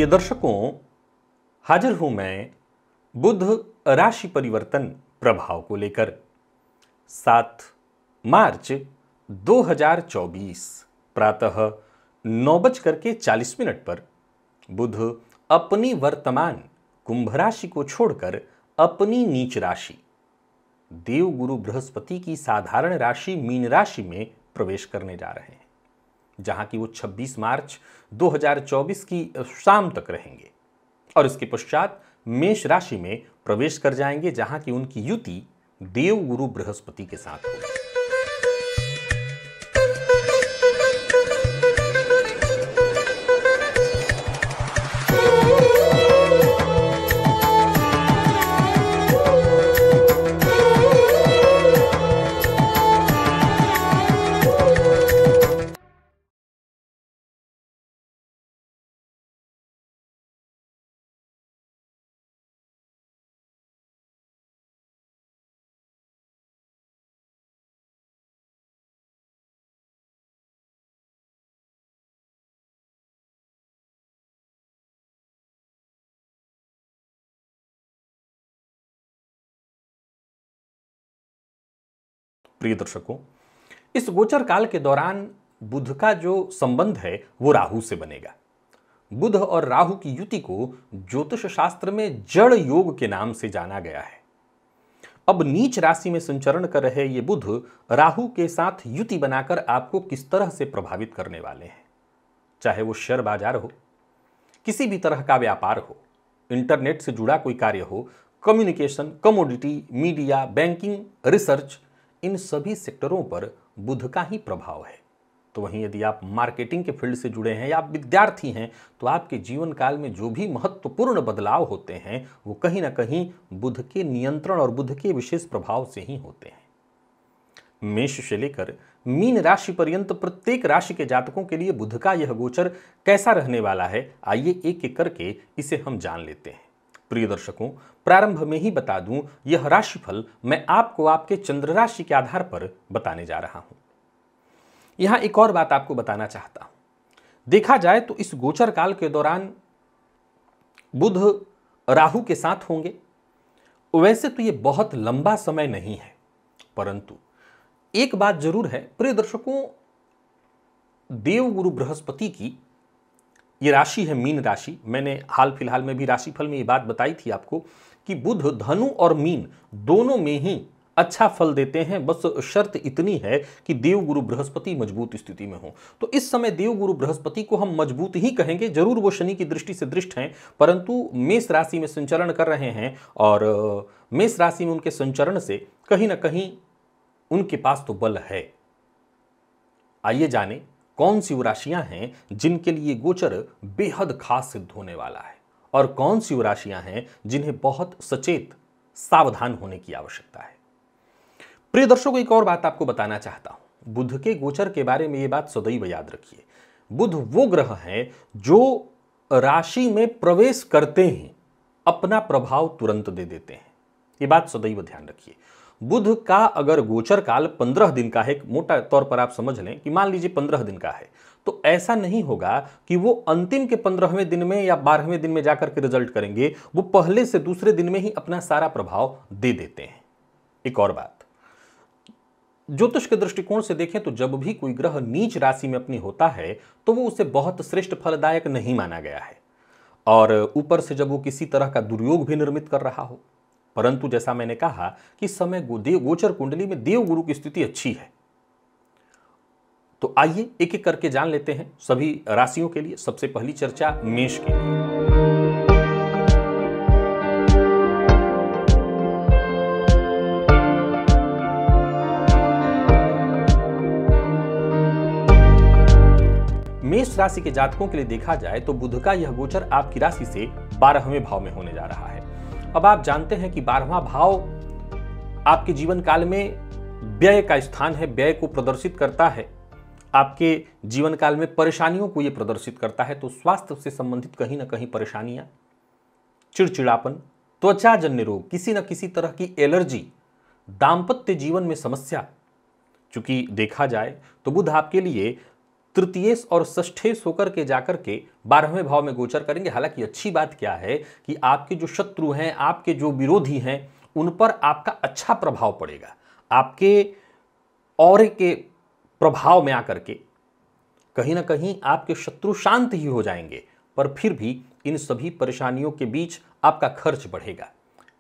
प्रिय दर्शकों, हाजिर हूं मैं बुध राशि परिवर्तन प्रभाव को लेकर। 7 मार्च 2024 प्रातः 9:40 पर बुध अपनी वर्तमान कुंभ राशि को छोड़कर अपनी नीच राशि देवगुरु बृहस्पति की साधारण राशि मीन राशि में प्रवेश करने जा रहे हैं, जहां की वो 26 मार्च 2024 की शाम तक रहेंगे और इसके पश्चात मेष राशि में प्रवेश कर जाएंगे, जहां की उनकी युति देवगुरु बृहस्पति के साथ होगी। प्रिय दर्शकों, इस गोचर काल के दौरान बुध का जो संबंध है वो राहु से बनेगा। बुध और राहु की युति को ज्योतिष शास्त्र में जड़ योग के नाम से जाना गया है। अब नीच राशि में संचरण कर रहे ये बुध राहु के साथ युति बनाकर आपको किस तरह से प्रभावित करने वाले हैं, चाहे वो शेयर बाजार हो, किसी भी तरह का व्यापार हो, इंटरनेट से जुड़ा कोई कार्य हो, communication, commodity, media, banking, research, इन सभी सेक्टरों पर बुध का ही प्रभाव है। तो वहीं यदि आप मार्केटिंग के फील्ड से जुड़े हैं या आप विद्यार्थी हैं, तो आपके जीवन काल में जो भी महत्वपूर्ण बदलाव होते हैं वो कहीं ना कहीं बुध के नियंत्रण और बुध के विशेष प्रभाव से ही होते हैं। मेष से लेकर मीन राशि पर्यंत प्रत्येक राशि के जातकों के लिए बुध का यह गोचर कैसा रहने वाला है, आइए एक एक करके इसे हम जान लेते हैं। प्रिय दर्शकों, प्रारंभ में ही बता दूं, यह राशिफल मैं आपको आपके चंद्र राशि के आधार पर बताने जा रहा हूं। यहां एक और बात आपको बताना चाहता हूं। देखा जाए तो इस गोचर काल के दौरान बुध राहु के साथ होंगे। वैसे तो यह बहुत लंबा समय नहीं है, परंतु एक बात जरूर है प्रिय दर्शकों, देवगुरु बृहस्पति की ये राशि है मीन राशि। मैंने हाल फिलहाल में भी राशिफल में ये बात बताई थी आपको कि बुध धनु और मीन दोनों में ही अच्छा फल देते हैं, बस शर्त इतनी है कि देवगुरु बृहस्पति मजबूत स्थिति में हो। तो इस समय देवगुरु बृहस्पति को हम मजबूत ही कहेंगे, जरूर वो शनि की दृष्टि से दृष्ट हैं, परंतु मेष राशि में संचरण कर रहे हैं और मेष राशि में उनके संचरण से कहीं ना कहीं उनके पास तो बल है। आइए जाने कौन सी वो राशियां हैं जिनके लिए गोचर बेहद खास सिद्ध होने वाला है और कौन सी वो राशियां हैं जिन्हें बहुत सचेत सावधान होने की आवश्यकता है। प्रिय दर्शकों, एक और बात आपको बताना चाहता हूं। बुध के गोचर के बारे में ये बात सदैव याद रखिए। बुध वो ग्रह है जो राशि में प्रवेश करते ही अपना प्रभाव तुरंत दे देते हैं। ये बात सदैव ध्यान रखिए। बुध का अगर गोचर काल 15 दिन का है, एक मोटा तौर पर आप समझ लें कि मान लीजिए 15 दिन का है, तो ऐसा नहीं होगा कि वो अंतिम के 15वें दिन में या 12वें दिन में जाकर के रिजल्ट करेंगे। वो पहले से दूसरे दिन में ही अपना सारा प्रभाव दे देते हैं। एक और बात, ज्योतिष के दृष्टिकोण से देखें तो जब भी कोई ग्रह नीच राशि में अपनी होता है तो वो उसे बहुत श्रेष्ठ फलदायक नहीं माना गया है, और ऊपर से जब वो किसी तरह का दुर्योग भी निर्मित कर रहा हो। परंतु जैसा मैंने कहा कि समय गोचर कुंडली में देवगुरु की स्थिति अच्छी है। तो आइए एक एक करके जान लेते हैं सभी राशियों के लिए। सबसे पहली चर्चा मेष की। मेष राशि के जातकों के लिए देखा जाए तो बुध का यह गोचर आपकी राशि से 12वें भाव में होने जा रहा है। अब आप जानते हैं कि 12वां भाव आपके जीवन काल में व्यय का स्थान है, व्यय को प्रदर्शित करता है, आपके जीवन काल में परेशानियों को यह प्रदर्शित करता है। तो स्वास्थ्य से संबंधित कहीं ना कहीं परेशानियां, चिड़चिड़ापन, त्वचाजन्य रोग, किसी न किसी तरह की एलर्जी, दाम्पत्य जीवन में समस्या। चूंकि देखा जाए तो बुध आपके लिए तृतीयेश और षष्ठेश होकर के जाकर के 12वें भाव में गोचर करेंगे। हालांकि अच्छी बात क्या है कि आपके जो शत्रु हैं, आपके जो विरोधी हैं, उन पर आपका अच्छा प्रभाव पड़ेगा। आपके और के प्रभाव में आकर के कहीं ना कहीं आपके शत्रु शांत ही हो जाएंगे, पर फिर भी इन सभी परेशानियों के बीच आपका खर्च बढ़ेगा।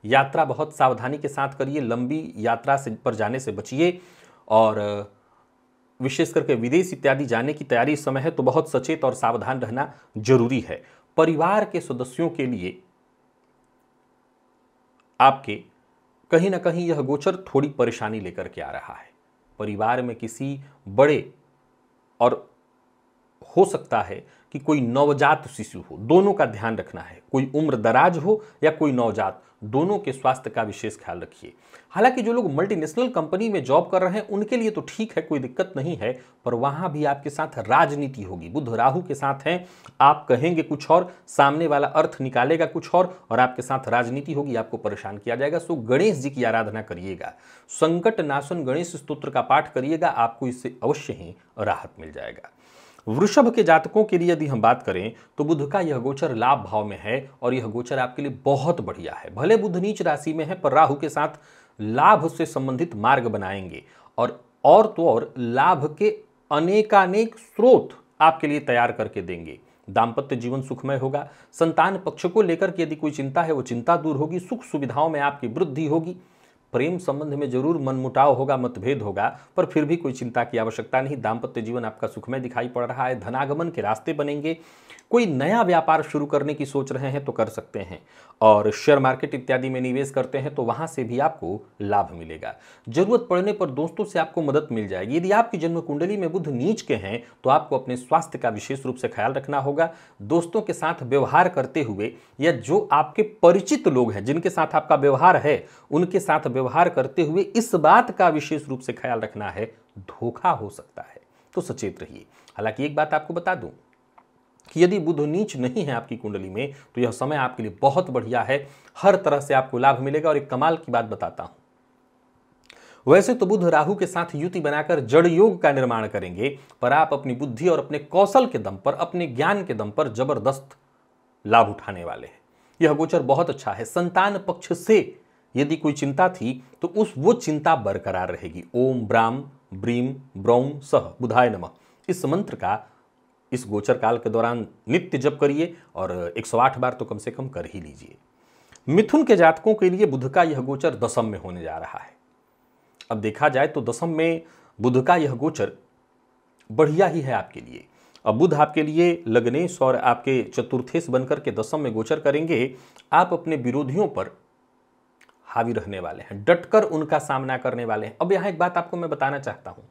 यात्रा बहुत सावधानी के साथ करिए, लंबी यात्रा से पर जाने से बचिए, और विशेष करके विदेश इत्यादि जाने की तैयारी इस समय है तो बहुत सचेत और सावधान रहना जरूरी है। परिवार के सदस्यों के लिए आपके कहीं ना कहीं यह गोचर थोड़ी परेशानी लेकर के आ रहा है। परिवार में किसी बड़े, और हो सकता है कि कोई नवजात शिशु हो, दोनों का ध्यान रखना है। कोई उम्र दराज हो या कोई नवजात, दोनों के स्वास्थ्य का विशेष ख्याल रखिए। हालांकि जो लोग मल्टीनेशनल कंपनी में जॉब कर रहे हैं उनके लिए तो ठीक है, कोई दिक्कत नहीं है, पर वहां भी आपके साथ राजनीति होगी। बुध राहु के साथ हैं, आप कहेंगे कुछ और, सामने वाला अर्थ निकालेगा कुछ और आपके साथ राजनीति होगी, आपको परेशान किया जाएगा। सो गणेश जी की आराधना करिएगा, संकट नाशन गणेश स्तोत्र का पाठ करिएगा, आपको इससे अवश्य ही राहत मिल जाएगा। वृषभ के जातकों के लिए यदि हम बात करें तो बुध का यह गोचर लाभ भाव में है, और यह गोचर आपके लिए बहुत बढ़िया है। भले बुध नीच राशि में है, पर राहु के साथ लाभ से संबंधित मार्ग बनाएंगे, और तो और लाभ के अनेकानेक स्रोत आपके लिए तैयार करके देंगे। दाम्पत्य जीवन सुखमय होगा। संतान पक्ष को लेकर के यदि कोई चिंता है वो चिंता दूर होगी। सुख सुविधाओं में आपकी वृद्धि होगी। प्रेम संबंध में जरूर मनमुटाव होगा, मतभेद होगा, पर फिर भी कोई चिंता की आवश्यकता नहीं। दाम्पत्य जीवन आपका सुखमय दिखाई पड़ रहा है। धनागमन के रास्ते बनेंगे। कोई नया व्यापार शुरू करने की सोच रहे हैं तो कर सकते हैं, और शेयर मार्केट इत्यादि में निवेश करते हैं तो वहां से भी आपको लाभ मिलेगा। जरूरत पड़ने पर दोस्तों से आपको मदद मिल जाएगी। यदि आपकी जन्म कुंडली में बुध नीच के हैं तो आपको अपने स्वास्थ्य का विशेष रूप से ख्याल रखना होगा। दोस्तों के साथ व्यवहार करते हुए, या जो आपके परिचित लोग हैं जिनके साथ आपका व्यवहार है, उनके साथ व्यवहार करते हुए इस बात का विशेष रूप से ख्याल रखना है, धोखा हो सकता है, तो सचेत रहिए। हालांकि एक बात आपको बता दूं कि यदि बुध नीच नहीं है आपकी कुंडली में तो यह समय आपके लिए बहुत बढ़िया है। हर तरह से आपको लाभ मिलेगा। और एक कमाल की बात बताता हूं, वैसे तो बुध राहु के साथ युति बनाकर जड़ योग का निर्माण करेंगे, पर आप अपनी बुद्धि और अपने कौशल के दम पर, अपने ज्ञान के दम पर जबरदस्त लाभ उठाने वाले हैं। यह गोचर बहुत अच्छा है। संतान पक्ष से यदि कोई चिंता थी तो वो चिंता बरकरार रहेगी। ओम ब्राम ब्रीम ब्रौम सह बुधाय नमः, इस मंत्र का इस गोचर काल के दौरान नित्य जप करिए, और 108 बार तो कम से कम कर ही लीजिए। मिथुन के जातकों के लिए बुध का यह गोचर दशम में होने जा रहा है। अब देखा जाए तो दशम में बुध का यह गोचर बढ़िया ही है आपके लिए। अब बुध आपके लिए लग्नेश और आपके चतुर्थेश बनकर के दशम में गोचर करेंगे। आप अपने विरोधियों पर हावी रहने वाले हैं, डटकर उनका सामना करने वाले हैं। अब यहां एक बात आपको मैं बताना चाहता हूं,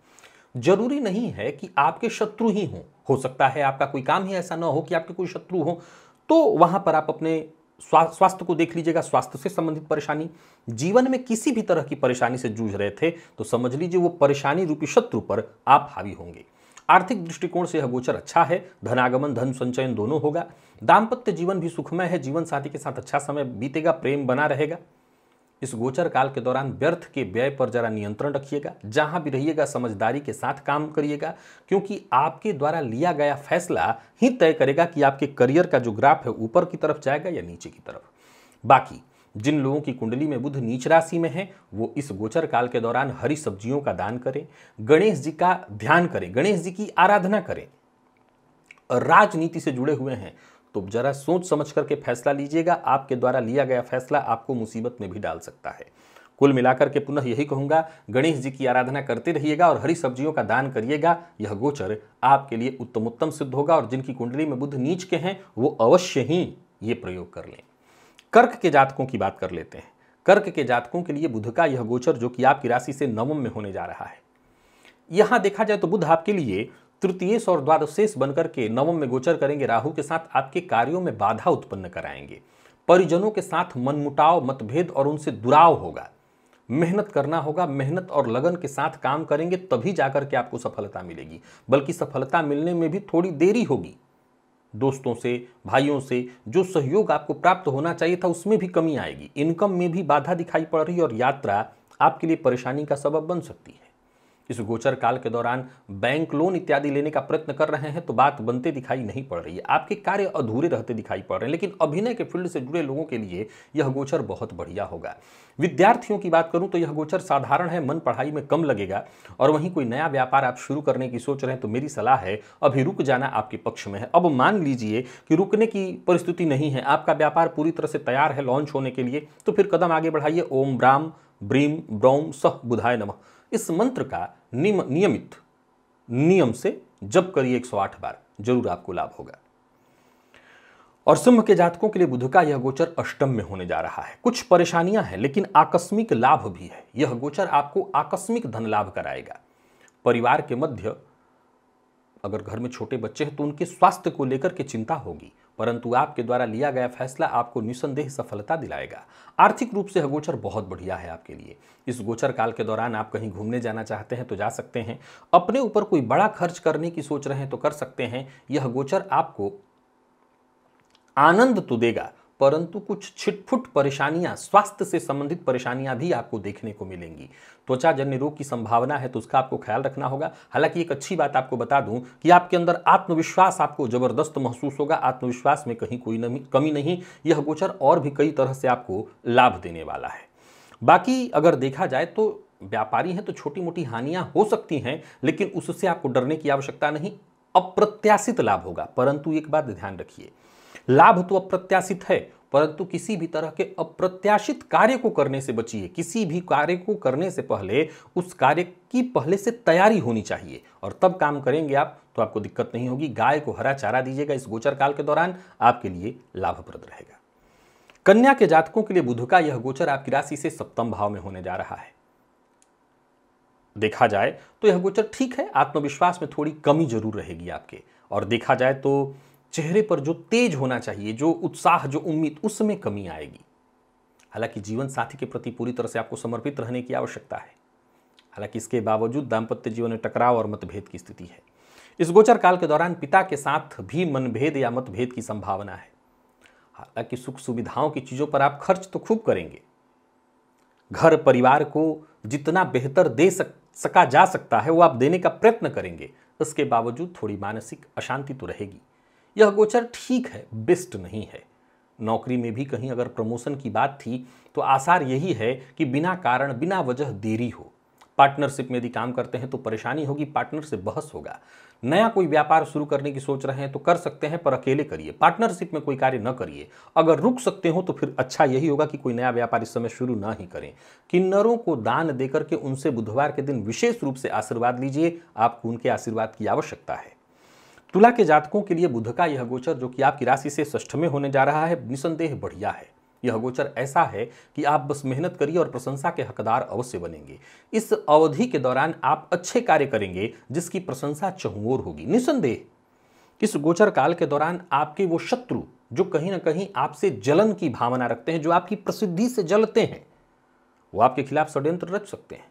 जरूरी नहीं है कि आपके शत्रु ही हो सकता है आपका कोई काम ही ऐसा ना हो कि आपके कोई शत्रु हो, तो वहां पर आप अपने स्वास्थ्य को देख लीजिएगा। स्वास्थ्य से संबंधित परेशानी, जीवन में किसी भी तरह की परेशानी से जूझ रहे थे तो समझ लीजिए वो परेशानी रूपी शत्रु पर आप हावी होंगे। आर्थिक दृष्टिकोण से यह गोचर अच्छा है। धनागमन धन संचयन दोनों होगा। दाम्पत्य जीवन भी सुखमय है। जीवन साथी के साथ अच्छा समय बीतेगा, प्रेम बना रहेगा। इस गोचर काल के दौरान व्यर्थ के व्यय पर जरा नियंत्रण रखिएगा। जहां भी रहिएगा समझदारी के साथ काम करिएगा, क्योंकि आपके द्वारा लिया गया फैसला ही तय करेगा कि आपके करियर का जो ग्राफ है ऊपर की तरफ जाएगा या नीचे की तरफ। बाकी जिन लोगों की कुंडली में बुध नीच राशि में है वो इस गोचर काल के दौरान हरी सब्जियों का दान करें, गणेश जी का ध्यान करें, गणेश जी की आराधना करें। राजनीति से जुड़े हुए हैं तो जरा सोच समझ करके फैसला लीजिएगा। आपके द्वारा लिया गया फैसला आपको मुसीबत में भी डाल सकता है। कुल मिलाकर के पुनः यही कहूंगा, गणेश जी की आराधना करते रहिएगा और हरी सब्जियों का दान करिएगा। यह गोचर आपके लिए उत्तमोत्तम सिद्ध होगा, और जिनकी कुंडली में बुध नीच के हैं वो अवश्य ही ये प्रयोग कर लें। कर्क के जातकों की बात कर लेते हैं। कर्क के जातकों के लिए बुध का यह गोचर, जो कि आपकी राशि से नवम में होने जा रहा है, यहां देखा जाए तो बुध आपके लिए तृतीयेश और द्वादशेश बनकर के नवम में गोचर करेंगे। राहु के साथ आपके कार्यों में बाधा उत्पन्न कराएंगे। परिजनों के साथ मनमुटाव, मतभेद और उनसे दुराव होगा। मेहनत करना होगा। मेहनत और लगन के साथ काम करेंगे तभी जाकर के आपको सफलता मिलेगी, बल्कि सफलता मिलने में भी थोड़ी देरी होगी। दोस्तों से, भाइयों से जो सहयोग आपको प्राप्त होना चाहिए था उसमें भी कमी आएगी। इनकम में भी बाधा दिखाई पड़ रही है, और यात्रा आपके लिए परेशानी का सबब बन सकती है। इस गोचर काल के दौरान बैंक लोन इत्यादि लेने का प्रयत्न कर रहे हैं तो बात बनते दिखाई नहीं पड़ रही है, आपके कार्य अधूरे रहते दिखाई पड़ रहे हैं। लेकिन अभिनय के फील्ड से जुड़े लोगों के लिए यह गोचर बहुत बढ़िया होगा। विद्यार्थियों की बात करूं तो यह गोचर साधारण है, मन पढ़ाई में कम लगेगा। और वहीं कोई नया व्यापार आप शुरू करने की सोच रहे हैं तो मेरी सलाह है अभी रुक जाना आपके पक्ष में है। अब मान लीजिए कि रुकने की परिस्थिति नहीं है, आपका व्यापार पूरी तरह से तैयार है लॉन्च होने के लिए, तो फिर कदम आगे बढ़ाइए। ओम ब्राम ब्रीम ब्रौम सह बुधाय नमः, इस मंत्र का नियमित नियम से जप करिए 108 बार, जरूर आपको लाभ होगा। और सिंह के जातकों के लिए बुध का यह गोचर अष्टम में होने जा रहा है। कुछ परेशानियां हैं लेकिन आकस्मिक लाभ भी है। यह गोचर आपको आकस्मिक धन लाभ कराएगा। परिवार के मध्य अगर घर में छोटे बच्चे हैं तो उनके स्वास्थ्य को लेकर के चिंता होगी, परंतु आपके द्वारा लिया गया फैसला आपको निसंदेह सफलता दिलाएगा। आर्थिक रूप से यह गोचर बहुत बढ़िया है आपके लिए। इस गोचर काल के दौरान आप कहीं घूमने जाना चाहते हैं तो जा सकते हैं। अपने ऊपर कोई बड़ा खर्च करने की सोच रहे हैं तो कर सकते हैं। यह गोचर आपको आनंद तो देगा, परंतु कुछ छिटपुट परेशानियां, स्वास्थ्य से संबंधित परेशानियां भी आपको देखने को मिलेंगी। त्वचा जन्य रोग की संभावना है तो उसका आपको ख्याल रखना होगा। हालांकि एक अच्छी बात आपको बता दूं कि आपके अंदर आत्मविश्वास आपको जबरदस्त महसूस होगा। आत्मविश्वास में कहीं कोई कमी नहीं। यह गोचर और भी कई तरह से आपको लाभ देने वाला है। बाकी अगर देखा जाए तो व्यापारी हैं तो छोटी मोटी हानियां हो सकती हैं, लेकिन उससे आपको डरने की आवश्यकता नहीं। अप्रत्याशित लाभ होगा, परंतु एक बात ध्यान रखिए, लाभ तो अप्रत्याशित है, परंतु किसी भी तरह के अप्रत्याशित कार्य को करने से बचिए। किसी भी कार्य को करने से पहले उस कार्य की पहले से तैयारी होनी चाहिए और तब काम करेंगे आप तो आपको दिक्कत नहीं होगी। गाय को हरा चारा दीजिएगा इस गोचर काल के दौरान, आपके लिए लाभप्रद रहेगा। कन्या के जातकों के लिए बुध का यह गोचर आपकी राशि से सप्तम भाव में होने जा रहा है। देखा जाए तो यह गोचर ठीक है, आत्मविश्वास में थोड़ी कमी जरूर रहेगी आपके। और देखा जाए तो चेहरे पर जो तेज होना चाहिए, जो उत्साह, जो उम्मीद, उसमें कमी आएगी। हालांकि जीवन साथी के प्रति पूरी तरह से आपको समर्पित रहने की आवश्यकता है। हालांकि इसके बावजूद दाम्पत्य जीवन में टकराव और मतभेद की स्थिति है। इस गोचर काल के दौरान पिता के साथ भी मनभेद या मतभेद की संभावना है। हालांकि सुख सुविधाओं की चीजों पर आप खर्च तो खूब करेंगे। घर परिवार को जितना बेहतर दे सका जा सकता है वो आप देने का प्रयत्न करेंगे। इसके बावजूद थोड़ी मानसिक अशांति तो रहेगी। यह गोचर ठीक है, बेस्ट नहीं है। नौकरी में भी कहीं अगर प्रमोशन की बात थी तो आसार यही है कि बिना कारण बिना वजह देरी हो। पार्टनरशिप में यदि काम करते हैं तो परेशानी होगी, पार्टनर से बहस होगा। नया कोई व्यापार शुरू करने की सोच रहे हैं तो कर सकते हैं, पर अकेले करिए। पार्टनरशिप में कोई कार्य न करिए। अगर रुक सकते हो तो फिर अच्छा यही होगा कि कोई नया व्यापार इस समय शुरू ना ही करें। किन्नरों को दान देकर के उनसे बुधवार के दिन विशेष रूप से आशीर्वाद लीजिए, आपको उनके आशीर्वाद की आवश्यकता है। तुला के जातकों के लिए बुध का यह गोचर जो कि आपकी राशि से षष्ठ में होने जा रहा है, निसंदेह बढ़िया है। यह गोचर ऐसा है कि आप बस मेहनत करिए और प्रशंसा के हकदार अवश्य बनेंगे। इस अवधि के दौरान आप अच्छे कार्य करेंगे जिसकी प्रशंसा चहुओर होगी। निसंदेह इस गोचर काल के दौरान आपके वो शत्रु जो कहीं ना कहीं आपसे जलन की भावना रखते हैं, जो आपकी प्रसिद्धि से जलते हैं, वो आपके खिलाफ षड्यंत्र रच सकते हैं,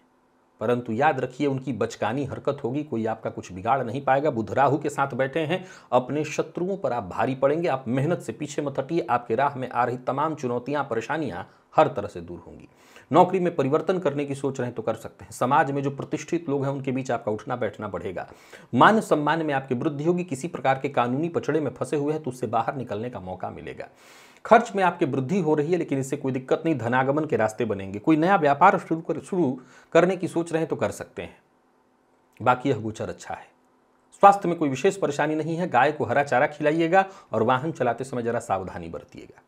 परंतु याद रखिए उनकी बचकानी हरकत होगी, कोई आपका कुछ बिगाड़ नहीं पाएगा। बुध राहु के साथ बैठे हैं, अपने शत्रुओं पर आप भारी पड़ेंगे। आप मेहनत से पीछे मत हटिए। आपके राह में आ रही तमाम चुनौतियां, परेशानियां हर तरह से दूर होंगी। नौकरी में परिवर्तन करने की सोच रहे हैं तो कर सकते हैं। समाज में जो प्रतिष्ठित लोग हैं उनके बीच आपका उठना बैठना बढ़ेगा। मान सम्मान में आपकी वृद्धि होगी। किसी प्रकार के कानूनी पचड़े में फंसे हुए हैं तो उससे बाहर निकलने का मौका मिलेगा। खर्च में आपकी वृद्धि हो रही है लेकिन इससे कोई दिक्कत नहीं, धनागमन के रास्ते बनेंगे। कोई नया व्यापार शुरू करने की सोच रहे हैं तो कर सकते हैं। बाकी यह गोचर अच्छा है। स्वास्थ्य में कोई विशेष परेशानी नहीं है। गाय को हरा चारा खिलाइएगा और वाहन चलाते समय जरा सावधानी बरतिएगा।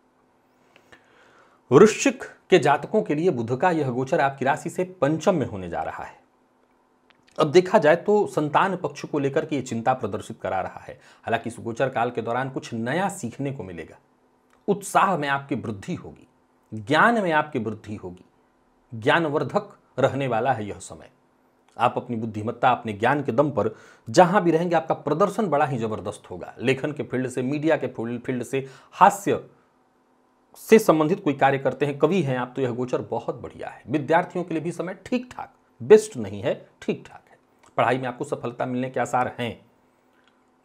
वृश्चिक के जातकों के लिए बुध का यह गोचर आपकी राशि से पंचम में होने जा रहा है। अब देखा जाए तो संतान पक्ष को लेकर के ये चिंता प्रदर्शित करा रहा है। हालांकि इस गोचर काल के दौरान कुछ नया सीखने को मिलेगा। उत्साह में आपकी वृद्धि होगी, ज्ञान में आपकी वृद्धि होगी। ज्ञानवर्धक रहने वाला है यह समय। आप अपनी बुद्धिमत्ता, अपने ज्ञान के दम पर जहां भी रहेंगे आपका प्रदर्शन बड़ा ही जबरदस्त होगा। लेखन के फील्ड से, मीडिया के फील्ड से, हास्य से संबंधित कोई कार्य करते हैं, कवि हैं आप, तो यह गोचर बहुत बढ़िया है। विद्यार्थियों के लिए भी समय ठीक ठाक, बेस्ट नहीं है, ठीक ठाक है। पढ़ाई में आपको सफलता मिलने के आसार हैं।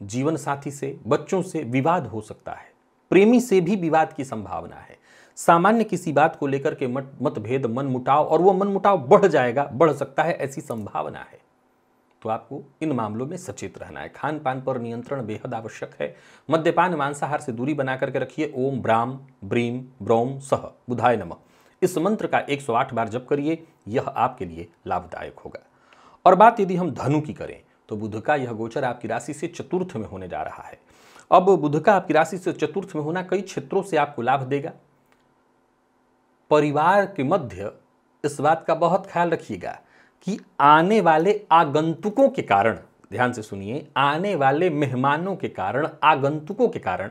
जीवन साथी से, बच्चों से विवाद हो सकता है। प्रेमी से भी विवाद की संभावना है। सामान्य किसी बात को लेकर के मतभेद, मनमुटाव, और वो मनमुटाव बढ़ जाएगा, बढ़ सकता है, ऐसी संभावना है। तो आपको इन मामलों में सचेत रहना है। खान पान पर नियंत्रण बेहद आवश्यक है। मद्यपान मांसाहार से दूरी बना करके रखिए। ओम ब्राम ब्रीम ब्रोम सह बुधाय नमः इस मंत्र का 108 बार जप करिए, यह आपके लिए लाभदायक होगा। और बात यदि हम धनु की करें तो बुध का यह गोचर आपकी राशि से चतुर्थ में होने जा रहा है। अब बुध का आपकी राशि से चतुर्थ में होना कई क्षेत्रों से आपको लाभ देगा। परिवार के मध्य इस बात का बहुत ख्याल रखिएगा कि आने वाले आगंतुकों के कारण, ध्यान से सुनिए, आने वाले मेहमानों के कारण, आगंतुकों के कारण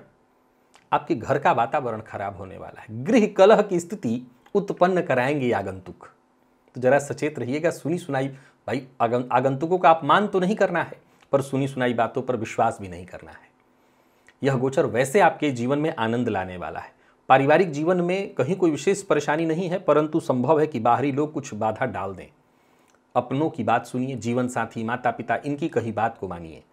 आपके घर का वातावरण खराब होने वाला है। गृह कलह की स्थिति उत्पन्न कराएंगे आगंतुक, तो जरा सचेत रहिएगा। सुनी सुनाई भाई आगंतुकों का अपमान तो नहीं करना है, पर सुनी सुनाई बातों पर विश्वास भी नहीं करना है। यह गोचर वैसे आपके जीवन में आनंद लाने वाला है। पारिवारिक जीवन में कहीं कोई विशेष परेशानी नहीं है, परंतु संभव है कि बाहरी लोग कुछ बाधा डाल दें। अपनों की बात सुनिए, जीवन साथी, माता पिता, इनकी कही बात को मानिए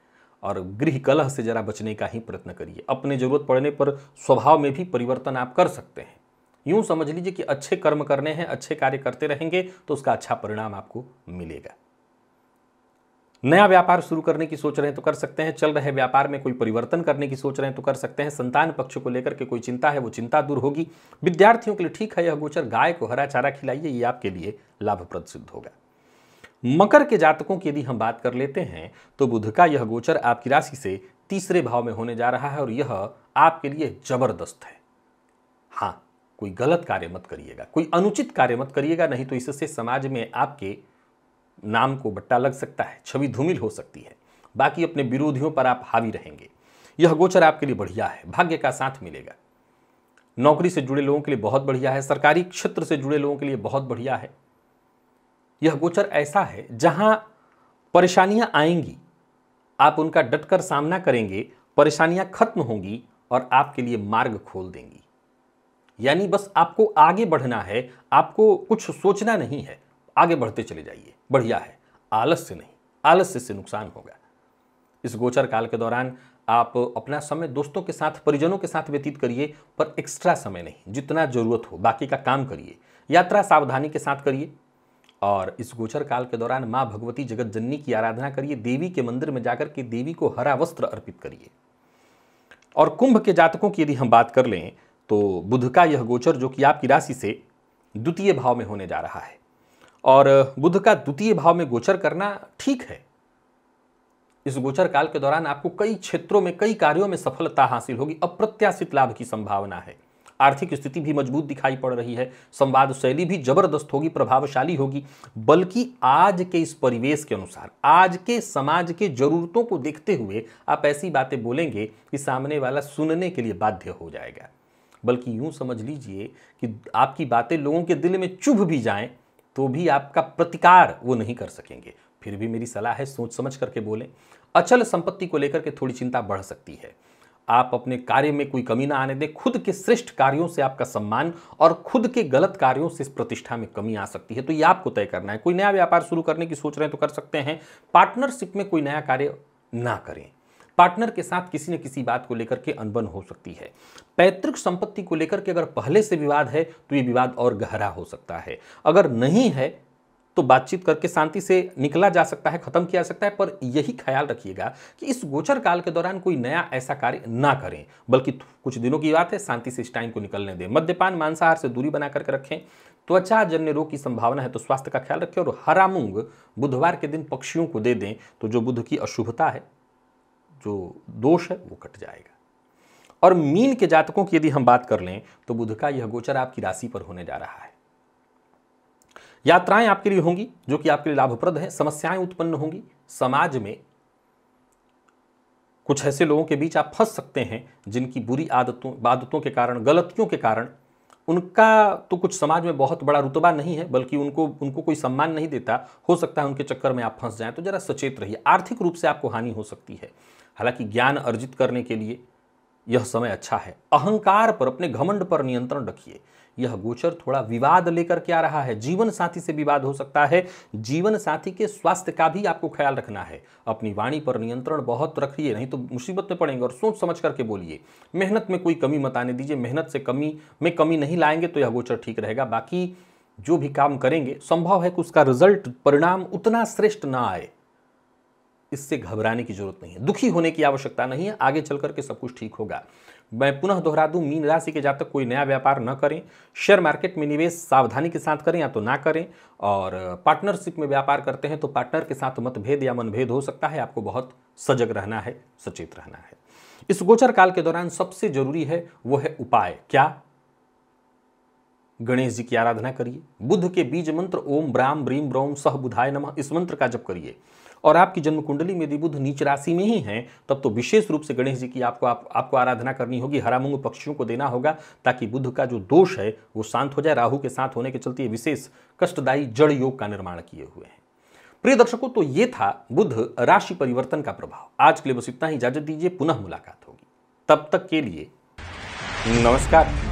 और गृह कलह से जरा बचने का ही प्रयत्न करिए। अपने जरूरत पड़ने पर स्वभाव में भी परिवर्तन आप कर सकते हैं। यूं समझ लीजिए कि अच्छे कर्म करने हैं, अच्छे कार्य करते रहेंगे तो उसका अच्छा परिणाम आपको मिलेगा। नया व्यापार शुरू करने की सोच रहे हैं तो कर सकते हैं। चल रहे व्यापार में कोई परिवर्तन करने की सोच रहे हैं तो कर सकते हैं। संतान पक्ष को लेकर के कोई चिंता है, वो चिंता दूर होगी। विद्यार्थियों के लिए ठीक है यह गोचर। गाय को हरा चारा खिलाइए, ये आपके लिए लाभप्रद सिद्ध होगा। मकर के जातकों की यदि हम बात कर लेते हैं तो बुध का यह गोचर आपकी राशि से तीसरे भाव में होने जा रहा है और यह आपके लिए जबरदस्त है। हाँ, कोई गलत कार्य मत करिएगा, कोई अनुचित कार्य मत करिएगा, नहीं तो इससे समाज में आपके नाम को बट्टा लग सकता है, छवि धूमिल हो सकती है। बाकी अपने विरोधियों पर आप हावी रहेंगे। यह गोचर आपके लिए बढ़िया है, भाग्य का साथ मिलेगा। नौकरी से जुड़े लोगों के लिए बहुत बढ़िया है। सरकारी क्षेत्र से जुड़े लोगों के लिए बहुत बढ़िया है। यह गोचर ऐसा है जहां परेशानियां आएंगी, आप उनका डटकर सामना करेंगे, परेशानियां खत्म होंगी और आपके लिए मार्ग खोल देंगी। यानी बस आपको आगे बढ़ना है, आपको कुछ सोचना नहीं है, आगे बढ़ते चले जाइए। बढ़िया है, आलस्य नहीं, आलस्य से नुकसान होगा। इस गोचर काल के दौरान आप अपना समय दोस्तों के साथ, परिजनों के साथ व्यतीत करिए, पर एक्स्ट्रा समय नहीं, जितना जरूरत हो बाकी का काम करिए। यात्रा सावधानी के साथ करिए और इस गोचर काल के दौरान मां भगवती जगत जननी की आराधना करिए। देवी के मंदिर में जाकर के देवी को हरा वस्त्र अर्पित करिए। और कुंभ के जातकों की यदि हम बात कर लें तो बुध का यह गोचर जो कि आपकी राशि से द्वितीय भाव में होने जा रहा है और बुध का द्वितीय भाव में गोचर करना ठीक है। इस गोचर काल के दौरान आपको कई क्षेत्रों में, कई कार्यों में सफलता हासिल होगी। अप्रत्याशित लाभ की संभावना है। आर्थिक स्थिति भी मजबूत दिखाई पड़ रही है। संवाद शैली भी जबरदस्त होगी, प्रभावशाली होगी। बल्कि आज के इस परिवेश के अनुसार, आज के समाज के जरूरतों को देखते हुए आप ऐसी बातें बोलेंगे कि सामने वाला सुनने के लिए बाध्य हो जाएगा। बल्कि यूं समझ लीजिए कि आपकी बातें लोगों के दिल में चुभ भी जाएं तो भी आपका प्रतिकार वो नहीं कर सकेंगे। फिर भी मेरी सलाह है, सोच समझ करके बोलें। अचल संपत्ति को लेकर के थोड़ी चिंता बढ़ सकती है। आप अपने कार्य में कोई कमी ना आने दें। खुद के श्रेष्ठ कार्यों से आपका सम्मान और खुद के गलत कार्यों से इस प्रतिष्ठा में कमी आ सकती है, तो ये आपको तय करना है। कोई नया व्यापार शुरू करने की सोच रहे हैं तो कर सकते हैं। पार्टनरशिप में कोई नया कार्य ना करें। पार्टनर के साथ किसी न किसी बात को लेकर के अनबन हो सकती है। पैतृक संपत्ति को लेकर के अगर पहले से विवाद है तो ये विवाद और गहरा हो सकता है। अगर नहीं है तो बातचीत करके शांति से निकला जा सकता है, खत्म किया जा सकता है। पर यही ख्याल रखिएगा कि इस गोचर काल के दौरान कोई नया ऐसा कार्य ना करें, बल्कि कुछ दिनों की बात है, शांति से इस टाइम को निकलने दें। मद्यपान मांसाहार से दूरी बना करके रखें। त्वचा जन्य रोग की संभावना है तो स्वास्थ्य का ख्याल रखें। और हरा मूंग बुधवार के दिन पक्षियों को दे दें तो जो बुध की अशुभता है, जो दोष है, वो कट जाएगा। और मीन के जातकों की यदि हम बात कर लें तो बुध का यह गोचर आपकी राशि पर होने जा रहा है। यात्राएं आपके लिए होंगी जो कि आपके लिए लाभप्रद है। समस्याएं उत्पन्न होंगी। समाज में कुछ ऐसे लोगों के बीच आप फंस सकते हैं जिनकी बुरी आदतों के कारण, गलतियों के कारण उनका तो कुछ समाज में बहुत बड़ा रुतबा नहीं है, बल्कि उनको कोई सम्मान नहीं देता। हो सकता है उनके चक्कर में आप फंस जाएं, तो जरा सचेत रहिए। आर्थिक रूप से आपको हानि हो सकती है। हालांकि ज्ञान अर्जित करने के लिए यह समय अच्छा है। अहंकार पर, अपने घमंड पर नियंत्रण रखिए। यह गोचर थोड़ा विवाद लेकर के आ रहा है। जीवन साथी से विवाद हो सकता है। जीवन साथी के स्वास्थ्य का भी आपको ख्याल रखना है। अपनी वाणी पर नियंत्रण बहुत रखिए, नहीं तो मुसीबत में पड़ेंगे। और सोच समझ करके बोलिए। मेहनत में कोई कमी मत आने दीजिए। मेहनत से कमी नहीं लाएंगे तो यह गोचर ठीक रहेगा। बाकी जो भी काम करेंगे संभव है कि उसका रिजल्ट, परिणाम उतना श्रेष्ठ ना आए, इससे घबराने की जरूरत नहीं है, दुखी होने की आवश्यकता नहीं है, आगे चल करके सब कुछ ठीक होगा। मैं पुनः दोहरा दूं, मीन राशि के जातक कोई नया व्यापार न करें, शेयर मार्केट में निवेश सावधानी के साथ करें या तो ना करें, और पार्टनरशिप में व्यापार करते हैं तो पार्टनर के साथ मतभेद या मनभेद हो सकता है, आपको बहुत सजग रहना है, सचेत रहना है। इस गोचर काल के दौरान सबसे जरूरी है वो है उपाय। क्या? गणेश जी की आराधना करिए, बुध के बीज मंत्र ओम ब्राम ब्रीम ब्रौम सह बुधाय नमः इस मंत्र का जप करिए। और आपकी जन्म कुंडली में यदि बुध नीच राशि में ही है तब तो विशेष रूप से गणेश जी की आपको आराधना करनी होगी, हरा मूंग पक्षियों को देना होगा, ताकि बुध का जो दोष है वो शांत हो जाए। राहु के साथ होने के चलते विशेष कष्टदायी जड़ योग का निर्माण किए हुए हैं। प्रिय दर्शकों, तो ये था बुध राशि परिवर्तन का प्रभाव। आज के लिए बस इतना ही, इजाजत दीजिए, पुनः मुलाकात होगी। तब तक के लिए नमस्कार।